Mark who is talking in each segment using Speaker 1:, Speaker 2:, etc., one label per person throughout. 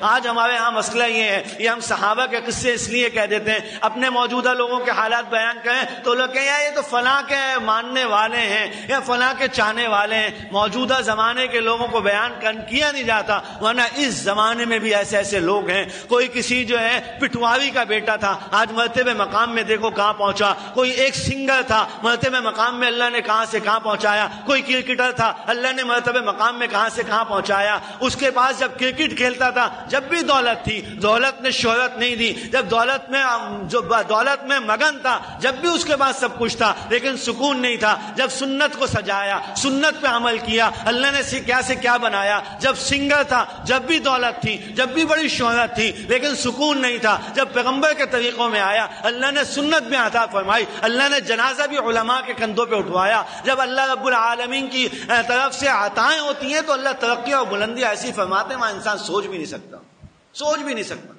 Speaker 1: آج ہمارے ہاں مسئلہ یہ ہے، یہ ہم صحابہ کے قصے اس لیے کہہ دیتے ہیں، اپنے موجودہ لوگوں کے حالات بیان کریں تو لوگ کہیں یہ تو فلاں کے ماننے والے ہیں یا فلاں کے چاہنے والے ہیں۔ موجودہ زمانے کے لوگوں کو بیان کیا نہیں جاتا، ورنہ اس زمانے میں بھی ایسے ایسے لوگ ہیں۔ کوئی کسی جو ہے پٹواری کا بیٹا تھا، آج مرتبہ مقام میں دیکھو کہاں پہنچا۔ کوئی ایک سنگر تھا، مرتبہ مقام میں اللہ نے کہاں سے کہاں پہنچایا۔ کوئی کرکٹر تھا، اللہ نے مرتبہ مقام میں کہاں سے کہاں پہنچایا۔ اس کے پاس جب کرکٹ کھیلتا تھا، جب بھی دولت تھی، دولت نے شہرت نہیں دی، جب دولت میں مگن تھا، جب بھی اس کے پاس سب کچھ تھا لیکن سکون نہیں تھا۔ جب سنت کو سجایا، سنت پہ عمل کیا، اللہ نے کیا سے کیا بنایا۔ جب سنگر تھا، جب بھی دولت تھی، جب بھی بڑی شہرت تھی لیکن سکون نہیں تھا۔ جب پیغمبر کے طریقوں میں آیا، اللہ نے سنت میں عطا فرمائی، اللہ نے جنازہ بھی علماء کے کندھوں پہ اٹھوایا۔ جب اللہ رب العالمین کی طرف سے عطائیں ہوتی ہیں تو اللہ ترقی اور بلندی ایسی فرماتے ہیں وہاں انسان سوچ بھی نہیں سکتا۔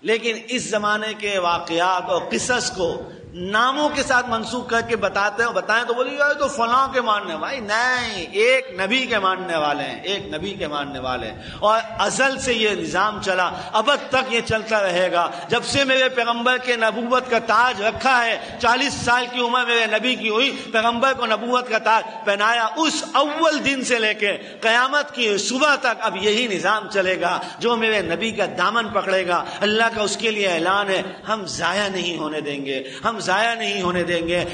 Speaker 1: لیکن اس زمانے کے واقعات اور قصص کو ناموں کے ساتھ منسوخ کر کے بتائیں تو بولیے تو فلاں کے ماننے والے نہیں، ایک نبی کے ماننے والے ہیں، ایک نبی کے ماننے والے ہیں۔ اور ازل سے یہ نظام چلا، ابد تک یہ چلتا رہے گا۔ جب سے میرے پیغمبر کے نبوت کا تاج رکھا ہے، 40 سال کی عمر میرے نبی کی ہوئی، پیغمبر کو نبوت کا تاج پہنایا، اس اول دن سے لے کے قیامت کی صبح تک اب یہی نظام چلے گا۔ جو میرے نبی کا دامن پکڑے گا، اللہ کا اس کے لیے اعلان ہے، ہم ضائع نہیں ہونے دیں گے، ہم ضائع نہیں ہونے دیں گے۔